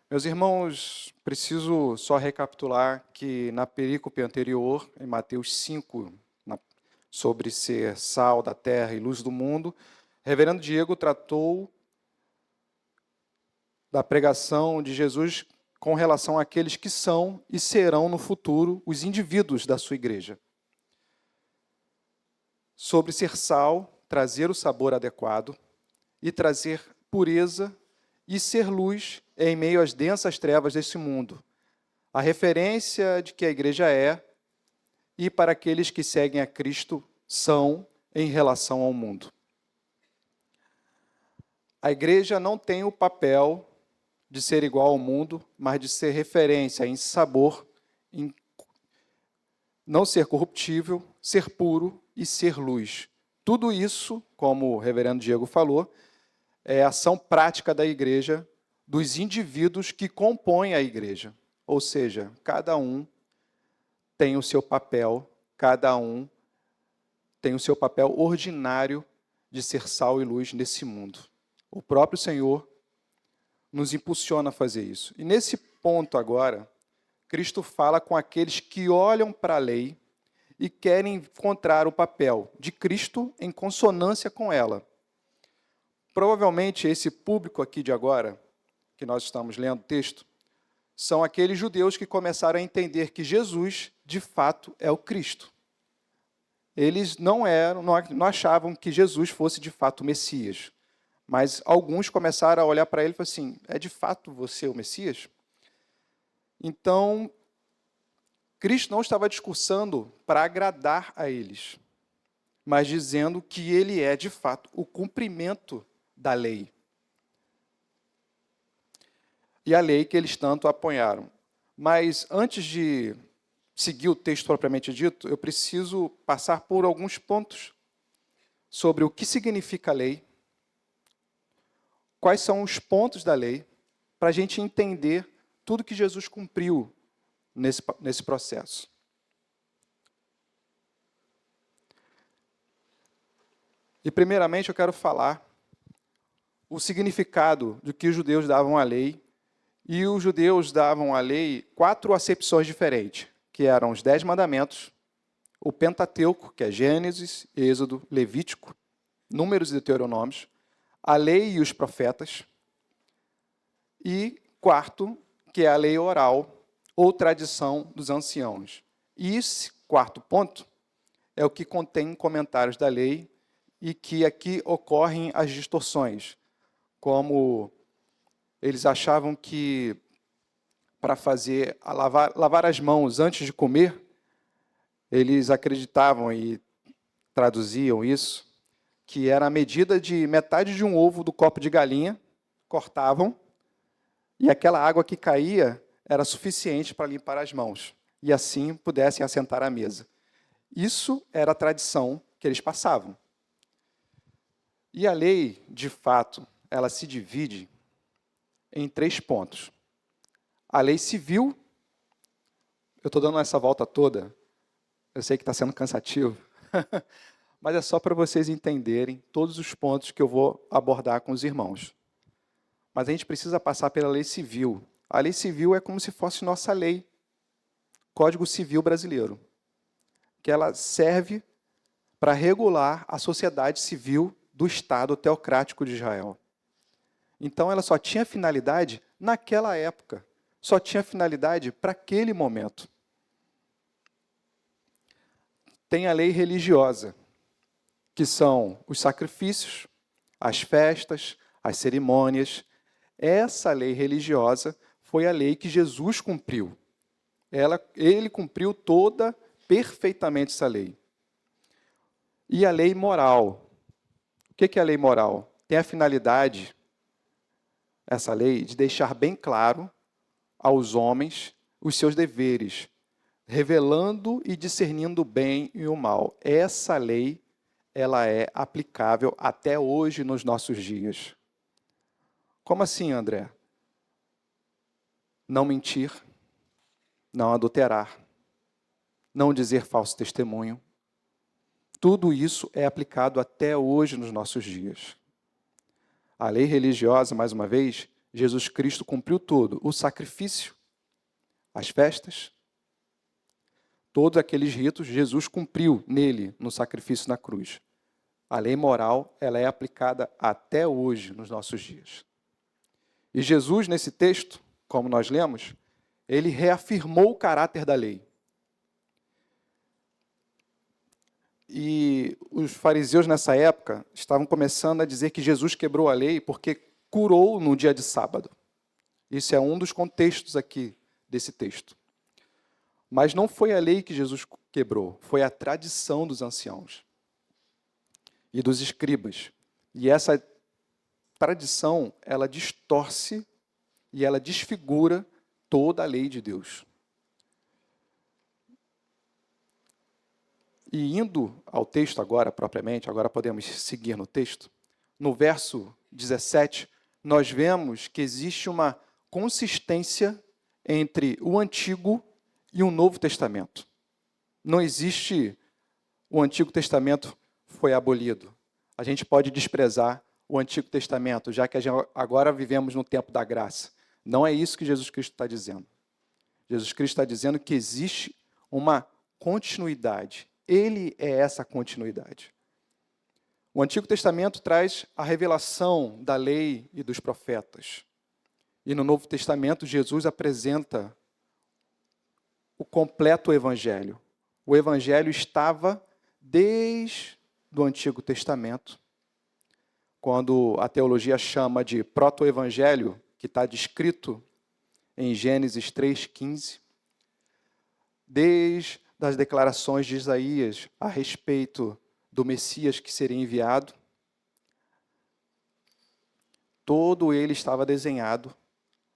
Meus irmãos, preciso só recapitular que na perícope anterior, em Mateus 5, sobre ser sal da terra e luz do mundo, reverendo Diego tratou da pregação de Jesus com relação àqueles que são e serão no futuro os indivíduos da sua igreja. Sobre ser sal, trazer o sabor adequado e trazer pureza e ser luz em meio às densas trevas desse mundo. A referência de que a igreja é e para aqueles que seguem a Cristo são em relação ao mundo. A igreja não tem o papel de ser igual ao mundo, mas de ser referência em sabor, em não ser corruptível, ser puro e ser luz. Tudo isso, como o reverendo Diego falou, é ação prática da igreja, dos indivíduos que compõem a igreja. Ou seja, cada um tem o seu papel, cada um tem o seu papel ordinário de ser sal e luz nesse mundo. O próprio Senhor nos impulsiona a fazer isso. E nesse ponto agora, Cristo fala com aqueles que olham para a lei e querem encontrar o papel de Cristo em consonância com ela. Provavelmente esse público aqui de agora, que nós estamos lendo o texto, são aqueles judeus que começaram a entender que Jesus, de fato, é o Cristo. Eles não achavam que Jesus fosse, de fato, o Messias. Mas alguns começaram a olhar para ele e falaram assim, é de fato você o Messias? Então, Cristo não estava discursando para agradar a eles, mas dizendo que ele é, de fato, o cumprimento da lei. E a lei que eles tanto apoiaram. Mas antes de seguir o texto propriamente dito, eu preciso passar por alguns pontos sobre o que significa a lei, quais são os pontos da lei, para a gente entender tudo que Jesus cumpriu nesse processo. E, primeiramente, eu quero falar o significado do que os judeus davam à lei. E os judeus davam à lei 4 acepções diferentes, que eram os 10 mandamentos, o Pentateuco, que é Gênesis, Êxodo, Levítico, Números e Deuteronômios, a lei e os profetas, e quarto, que é a lei oral, ou tradição dos anciãos. E esse quarto ponto é o que contém comentários da lei e que aqui ocorrem as distorções, como eles achavam que para fazer lavar as mãos antes de comer, eles acreditavam e traduziam isso, que era a medida de metade de um ovo do copo de galinha, cortavam, e aquela água que caía era suficiente para limpar as mãos, e assim pudessem assentar à mesa. Isso era a tradição que eles passavam. E a lei, de fato, ela se divide em 3 pontos. A lei civil, eu estou dando essa volta toda, eu sei que está sendo cansativo, mas é só para vocês entenderem todos os pontos que eu vou abordar com os irmãos. Mas a gente precisa passar pela lei civil. A lei civil é como se fosse nossa lei, Código Civil Brasileiro, que ela serve para regular a sociedade civil do Estado teocrático de Israel. Então, ela só tinha finalidade naquela época, só tinha finalidade para aquele momento. Tem a lei religiosa, que são os sacrifícios, as festas, as cerimônias. Essa lei religiosa foi a lei que Jesus cumpriu. Ele cumpriu toda, perfeitamente essa lei. E a lei moral. O que é a lei moral? Tem a finalidade, essa lei, de deixar bem claro aos homens os seus deveres, revelando e discernindo o bem e o mal. Essa lei, ela é aplicável até hoje nos nossos dias. Como assim, André? Não mentir, não adulterar, não dizer falso testemunho. Tudo isso é aplicado até hoje nos nossos dias. A lei religiosa, mais uma vez, Jesus Cristo cumpriu tudo: o sacrifício, as festas, todos aqueles ritos, Jesus cumpriu nele, no sacrifício na cruz. A lei moral, ela é aplicada até hoje, nos nossos dias. E Jesus, nesse texto, como nós lemos, ele reafirmou o caráter da lei. E os fariseus, nessa época, estavam começando a dizer que Jesus quebrou a lei porque curou no dia de sábado. Isso é um dos contextos aqui desse texto. Mas não foi a lei que Jesus quebrou, foi a tradição dos anciãos e dos escribas. E essa tradição, ela distorce e ela desfigura toda a lei de Deus. E indo ao texto agora, propriamente, agora podemos seguir no texto, no verso 17, nós vemos que existe uma consistência entre o Antigo e o Novo Testamento. Não existe o Antigo Testamento foi abolido. A gente pode desprezar o Antigo Testamento, já que agora vivemos no tempo da graça. Não é isso que Jesus Cristo está dizendo. Jesus Cristo está dizendo que existe uma continuidade. Ele é essa continuidade. O Antigo Testamento traz a revelação da lei e dos profetas. E no Novo Testamento, Jesus apresenta o completo Evangelho. O Evangelho estava desde o Antigo Testamento, quando a teologia chama de proto-evangelho, que está descrito em Gênesis 3,15, desde as declarações de Isaías a respeito do Messias que seria enviado, todo ele estava desenhado,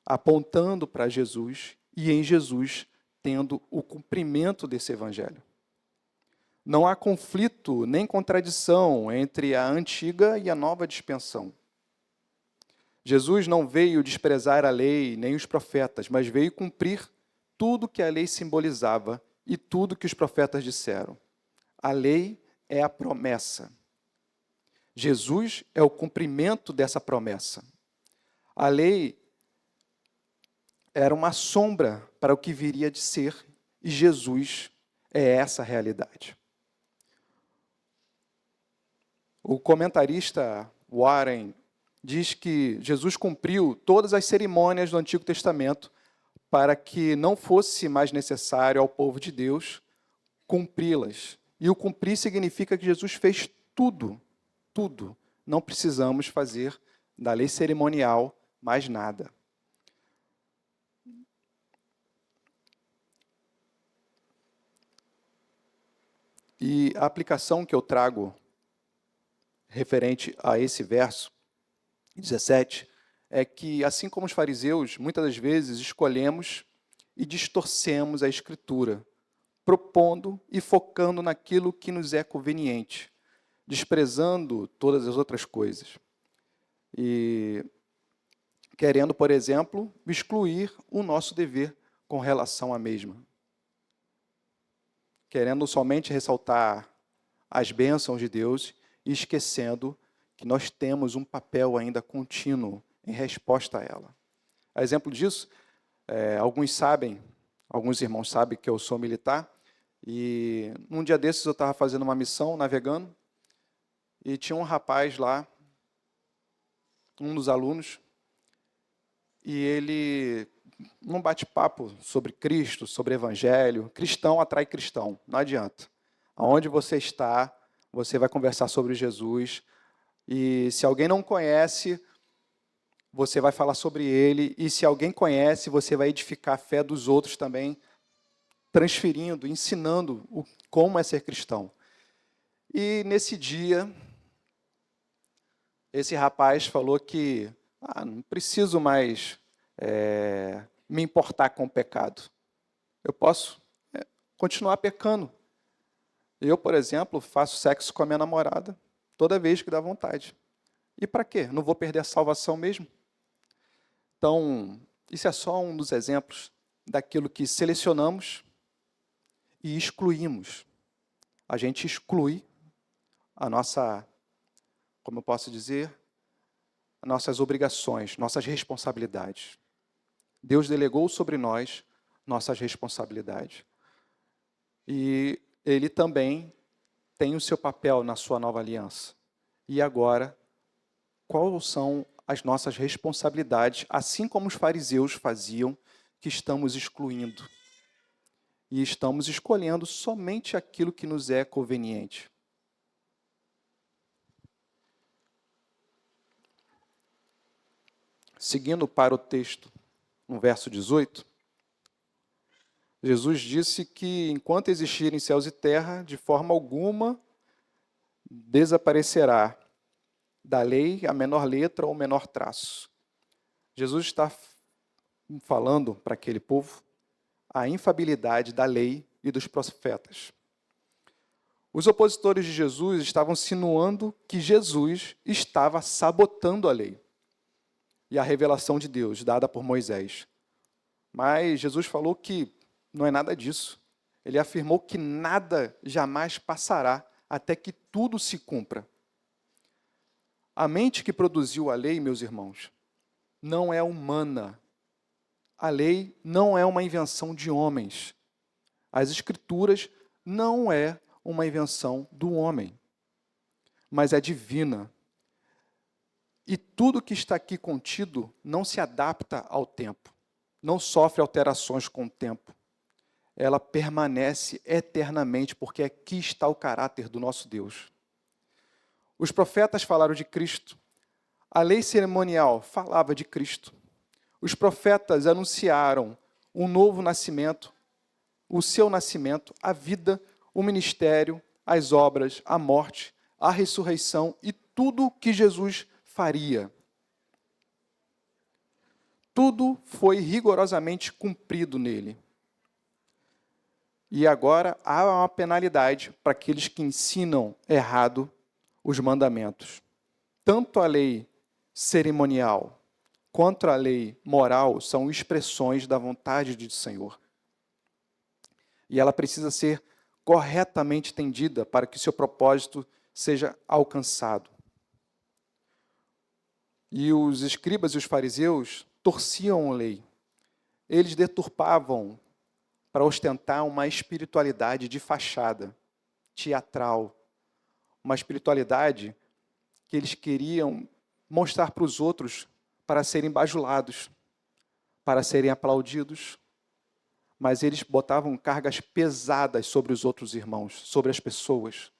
apontando para Jesus, e em Jesus tendo o cumprimento desse evangelho. Não há conflito nem contradição entre a antiga e a nova dispensação. Jesus não veio desprezar a lei nem os profetas, mas veio cumprir tudo que a lei simbolizava e tudo que os profetas disseram. A lei é a promessa. Jesus é o cumprimento dessa promessa. A lei era uma sombra para o que viria de ser, e Jesus é essa realidade. O comentarista Warren diz que Jesus cumpriu todas as cerimônias do Antigo Testamento para que não fosse mais necessário ao povo de Deus cumpri-las. E o cumprir significa que Jesus fez tudo, tudo. Não precisamos fazer da lei cerimonial mais nada. E a aplicação que eu trago referente a esse verso 17 é que, assim como os fariseus, muitas das vezes escolhemos e distorcemos a Escritura, propondo e focando naquilo que nos é conveniente, desprezando todas as outras coisas. E querendo, por exemplo, excluir o nosso dever com relação à mesma. Querendo somente ressaltar as bênçãos de Deus e esquecendo que nós temos um papel ainda contínuo em resposta a ela. A exemplo disso, alguns irmãos sabem que eu sou militar, e num dia desses eu estava fazendo uma missão, navegando, e tinha um rapaz lá, um dos alunos, e ele, num bate-papo sobre Cristo, sobre Evangelho, cristão atrai cristão, não adianta. Aonde você está, você vai conversar sobre Jesus, e se alguém não conhece, você vai falar sobre ele, e se alguém conhece, você vai edificar a fé dos outros também, transferindo, ensinando como é ser cristão. E nesse dia, esse rapaz falou que não preciso mais me importar com o pecado. Eu posso continuar pecando. Eu, por exemplo, faço sexo com a minha namorada toda vez que dá vontade. E para quê? Não vou perder a salvação mesmo? Então, isso é só um dos exemplos daquilo que selecionamos e excluímos. A gente exclui a nossa, como eu posso dizer, nossas obrigações, nossas responsabilidades. Deus delegou sobre nós nossas responsabilidades. E Ele também tem o seu papel na sua nova aliança. E agora, quais são as nossas responsabilidades, assim como os fariseus faziam, que estamos excluindo? E estamos escolhendo somente aquilo que nos é conveniente. Seguindo para o texto, no verso 18, Jesus disse que enquanto existirem céus e terra, de forma alguma desaparecerá da lei a menor letra ou menor traço. Jesus está falando para aquele povo a infabilidade da lei e dos profetas. Os opositores de Jesus estavam insinuando que Jesus estava sabotando a lei e a revelação de Deus dada por Moisés. Mas Jesus falou que não é nada disso. Ele afirmou que nada jamais passará até que tudo se cumpra. A mente que produziu a lei, meus irmãos, não é humana. A lei não é uma invenção de homens. As Escrituras não é uma invenção do homem, mas é divina. E tudo que está aqui contido não se adapta ao tempo, não sofre alterações com o tempo. Ela permanece eternamente, porque aqui está o caráter do nosso Deus. Os profetas falaram de Cristo. A lei cerimonial falava de Cristo. Os profetas anunciaram um novo nascimento, o seu nascimento, a vida, o ministério, as obras, a morte, a ressurreição e tudo o que Jesus faria. Tudo foi rigorosamente cumprido nele. E agora há uma penalidade para aqueles que ensinam errado os mandamentos. Tanto a lei cerimonial quanto a lei moral são expressões da vontade do Senhor. E ela precisa ser corretamente entendida para que seu propósito seja alcançado. E os escribas e os fariseus torciam a lei. Eles deturpavam para ostentar uma espiritualidade de fachada, teatral. Uma espiritualidade que eles queriam mostrar para os outros para serem bajulados, para serem aplaudidos. Mas eles botavam cargas pesadas sobre os outros irmãos, sobre as pessoas.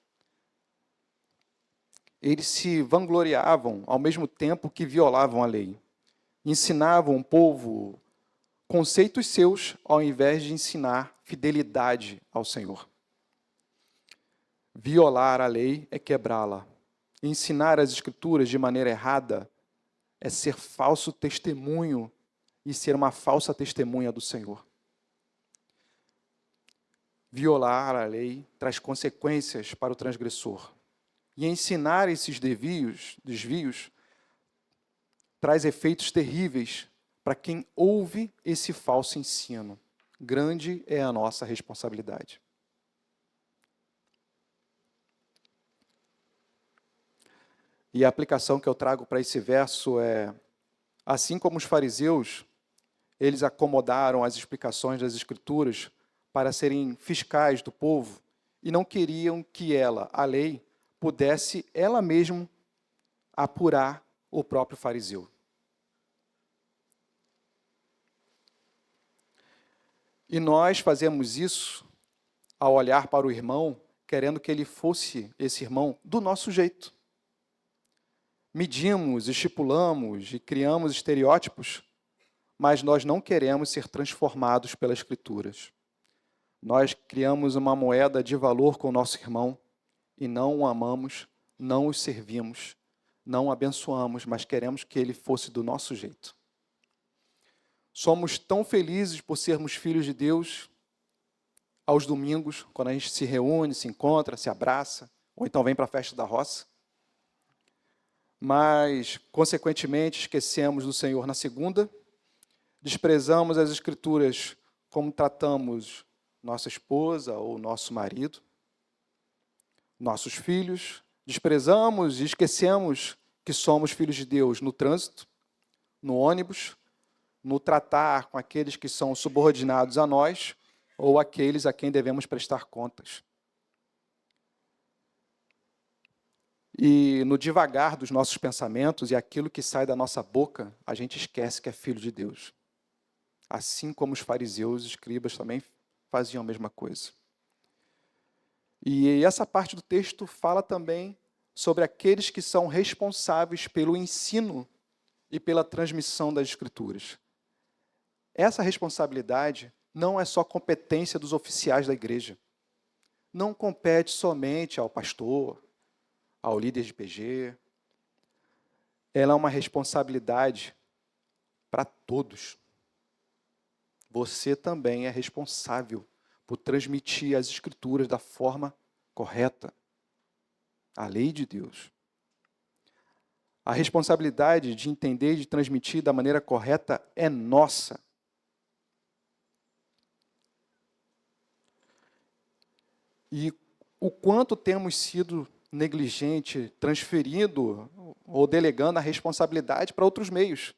Eles se vangloriavam ao mesmo tempo que violavam a lei. Ensinavam o povo conceitos seus, ao invés de ensinar fidelidade ao Senhor. Violar a lei é quebrá-la. Ensinar as Escrituras de maneira errada é ser falso testemunho e ser uma falsa testemunha do Senhor. Violar a lei traz consequências para o transgressor. E ensinar esses desvios traz efeitos terríveis para quem ouve esse falso ensino. Grande é a nossa responsabilidade. E a aplicação que eu trago para esse verso é: assim como os fariseus, eles acomodaram as explicações das Escrituras para serem fiscais do povo e não queriam que a lei, pudesse ela mesma apurar o próprio fariseu. E nós fazemos isso ao olhar para o irmão, querendo que ele fosse, esse irmão, do nosso jeito. Medimos, estipulamos e criamos estereótipos, mas nós não queremos ser transformados pelas Escrituras. Nós criamos uma moeda de valor com o nosso irmão e não o amamos, não o servimos, não o abençoamos, mas queremos que ele fosse do nosso jeito. Somos tão felizes por sermos filhos de Deus aos domingos, quando a gente se reúne, se encontra, se abraça, ou então vem para a festa da roça. Mas, consequentemente, esquecemos do Senhor na segunda, desprezamos as Escrituras como tratamos nossa esposa ou nosso marido, nossos filhos, desprezamos e esquecemos que somos filhos de Deus no trânsito, no ônibus, no tratar com aqueles que são subordinados a nós ou aqueles a quem devemos prestar contas. E no devagar dos nossos pensamentos e aquilo que sai da nossa boca, a gente esquece que é filho de Deus. Assim como os fariseus e escribas também faziam a mesma coisa. E essa parte do texto fala também sobre aqueles que são responsáveis pelo ensino e pela transmissão das Escrituras. Essa responsabilidade não é só competência dos oficiais da igreja. Não compete somente ao pastor, ao líder de PG. Ela é uma responsabilidade para todos. Você também é responsável por transmitir as Escrituras da forma correta, a lei de Deus. A responsabilidade de entender e de transmitir da maneira correta é nossa. E o quanto temos sido negligente, transferindo ou delegando a responsabilidade para outros meios.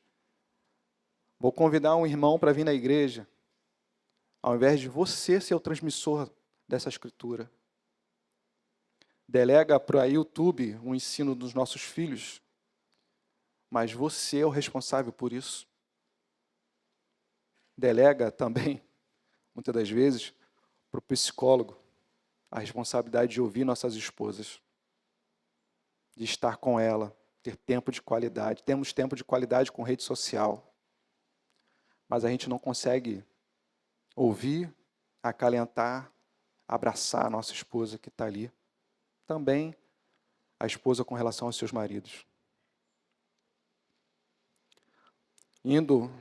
Vou convidar um irmão para vir na igreja, ao invés de você ser o transmissor dessa escritura. Delega para o YouTube o ensino dos nossos filhos, mas você é o responsável por isso. Delega também, muitas das vezes, para o psicólogo a responsabilidade de ouvir nossas esposas, de estar com ela, ter tempo de qualidade. Temos tempo de qualidade com rede social, mas a gente não consegue ouvir, acalentar, abraçar a nossa esposa que está ali. Também a esposa com relação aos seus maridos. Indo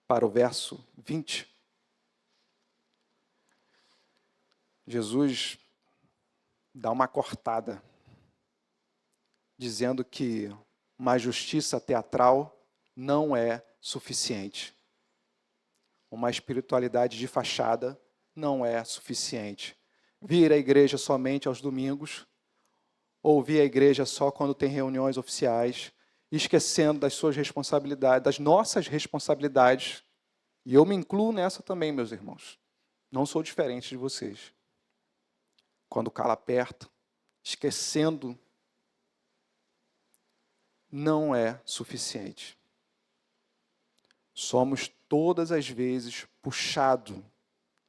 para o verso 20, Jesus dá uma cortada, dizendo que uma justiça teatral não é suficiente. Uma espiritualidade de fachada não é suficiente. Vir à igreja somente aos domingos, ou vir à igreja só quando tem reuniões oficiais, esquecendo das suas responsabilidades, das nossas responsabilidades. E eu me incluo nessa também, meus irmãos. Não sou diferente de vocês. Quando o calo aperta, esquecendo, não é suficiente. Somos todas as vezes puxados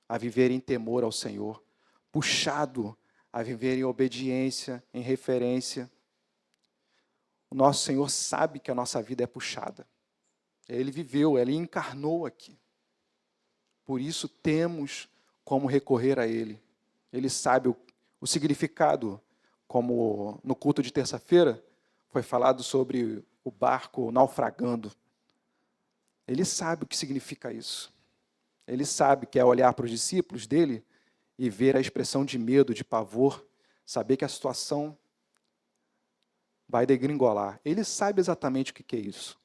a viver em temor ao Senhor, puxado a viver em obediência, em referência. O nosso Senhor sabe que a nossa vida é puxada. Ele viveu, Ele encarnou aqui. Por isso temos como recorrer a Ele. Ele sabe o significado, como no culto de terça-feira foi falado sobre o barco naufragando. Ele sabe o que significa isso. Ele sabe que é olhar para os discípulos dele e ver a expressão de medo, de pavor, saber que a situação vai degringolar. Ele sabe exatamente o que é isso.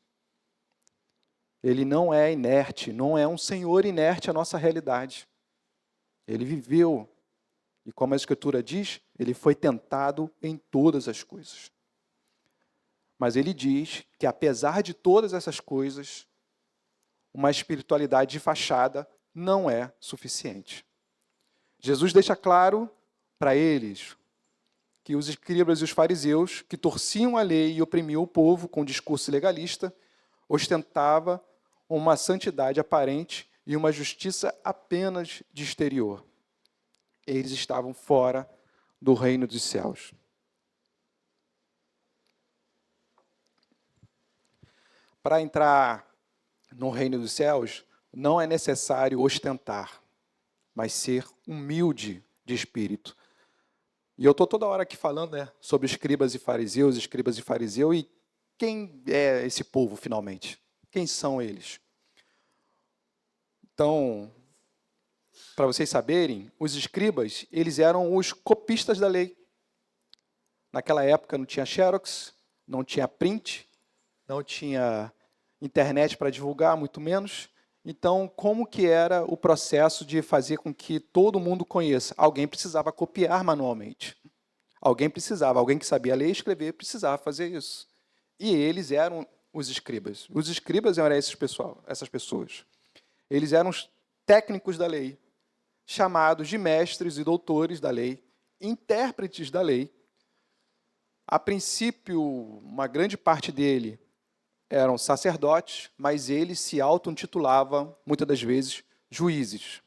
Ele não é inerte, não é um Senhor inerte à nossa realidade. Ele viveu, e como a Escritura diz, ele foi tentado em todas as coisas. Mas ele diz que apesar de todas essas coisas, uma espiritualidade de fachada não é suficiente. Jesus deixa claro para eles que os escribas e os fariseus, que torciam a lei e oprimiam o povo com discurso legalista, ostentava uma santidade aparente e uma justiça apenas de exterior. Eles estavam fora do reino dos céus. Para entrar no reino dos céus, não é necessário ostentar, mas ser humilde de espírito. E eu estou toda hora aqui falando sobre escribas e fariseu, e quem é esse povo, finalmente? Quem são eles? Então, para vocês saberem, os escribas, eles eram os copistas da lei. Naquela época não tinha xerox, não tinha print, não tinha internet para divulgar, muito menos. Então, como que era o processo de fazer com que todo mundo conheça? Alguém precisava copiar manualmente. Alguém precisava, alguém que sabia ler e escrever precisava fazer isso. E eles eram os escribas. Os escribas eram essas pessoas. Eles eram os técnicos da lei, chamados de mestres e doutores da lei, intérpretes da lei. A princípio, uma grande parte dele eram sacerdotes, mas eles se auto-intitulavam, muitas das vezes, juízes.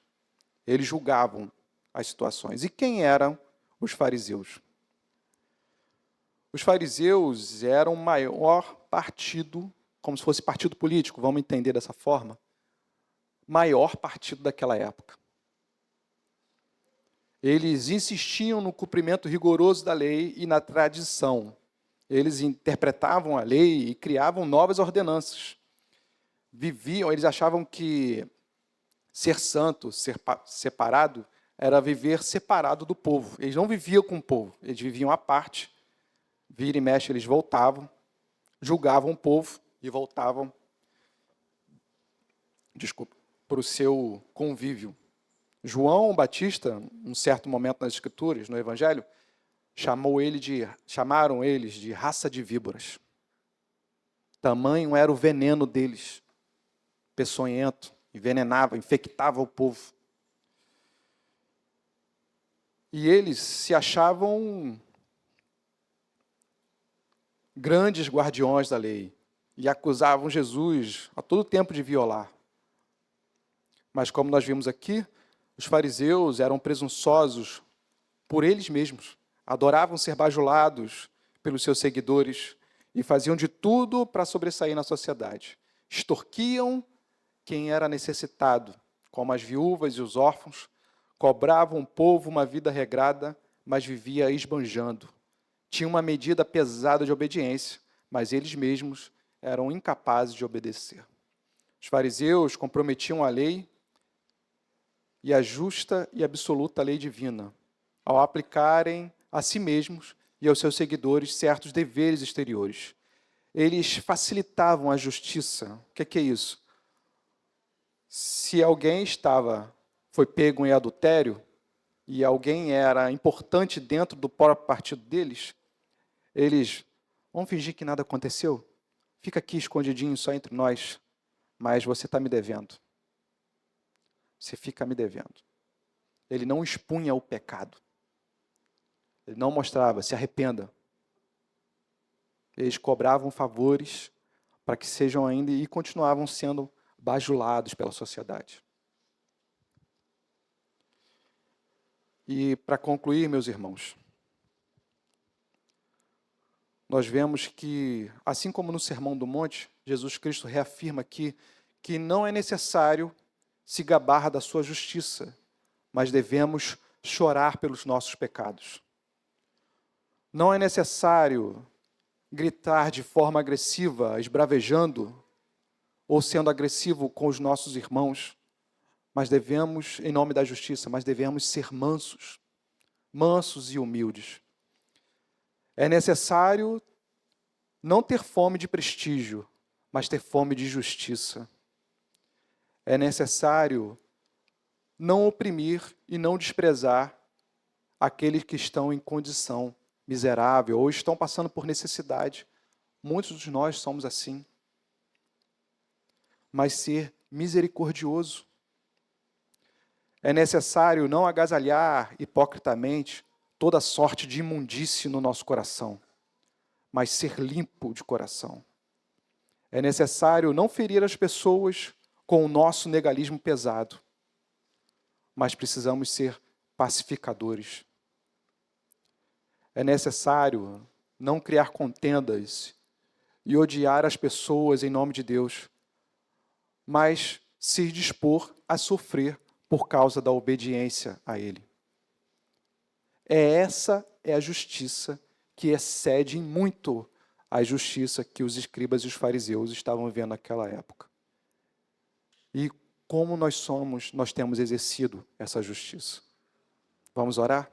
Eles julgavam as situações. E quem eram os fariseus? Os fariseus eram o maior partido, como se fosse partido político, vamos entender dessa forma, maior partido daquela época. Eles insistiam no cumprimento rigoroso da lei e na tradição. Eles interpretavam a lei e criavam novas ordenanças. Eles achavam que ser santo, ser separado, era viver separado do povo. Eles não viviam com o povo, eles viviam à parte. Vira e mexe, eles voltavam, julgavam o povo e voltavam, para o seu convívio. João Batista, num certo momento nas Escrituras, no Evangelho, chamaram eles de raça de víboras. Tamanho era o veneno deles, peçonhento, envenenava, infectava o povo. E eles se achavam grandes guardiões da lei e acusavam Jesus a todo tempo de violar. Mas como nós vimos aqui, os fariseus eram presunçosos por eles mesmos, adoravam ser bajulados pelos seus seguidores e faziam de tudo para sobressair na sociedade. Extorquiam quem era necessitado, como as viúvas e os órfãos, cobravam o povo uma vida regrada, mas vivia esbanjando. Tinha uma medida pesada de obediência, mas eles mesmos eram incapazes de obedecer. Os fariseus comprometiam a lei e a justa e absoluta lei divina, ao aplicarem a si mesmos e aos seus seguidores certos deveres exteriores. Eles facilitavam a justiça. O que é isso? Se alguém foi pego em adultério, e alguém era importante dentro do próprio partido deles, eles vão fingir que nada aconteceu. Fica aqui escondidinho só entre nós, mas você está me devendo. Você fica me devendo. Ele não expunha o pecado. Ele não mostrava, se arrependa. Eles cobravam favores para que sejam ainda e continuavam sendo bajulados pela sociedade. E para concluir, meus irmãos, nós vemos que, assim como no Sermão do Monte, Jesus Cristo reafirma aqui que não é necessário se gabar da sua justiça, mas devemos chorar pelos nossos pecados. Não é necessário gritar de forma agressiva, esbravejando, ou sendo agressivo com os nossos irmãos, mas devemos, em nome da justiça, mas devemos ser mansos e humildes. É necessário não ter fome de prestígio, mas ter fome de justiça. É necessário não oprimir e não desprezar aqueles que estão em condição miserável ou estão passando por necessidade. Muitos de nós somos assim. Mas ser misericordioso. É necessário não agasalhar hipocritamente toda sorte de imundície no nosso coração, mas ser limpo de coração. É necessário não ferir as pessoas com o nosso legalismo pesado, mas precisamos ser pacificadores. É necessário não criar contendas e odiar as pessoas em nome de Deus, mas se dispor a sofrer por causa da obediência a Ele. Essa é a justiça que excede em muito a justiça que os escribas e os fariseus estavam vivendo naquela época. E como nós temos exercido essa justiça. Vamos orar?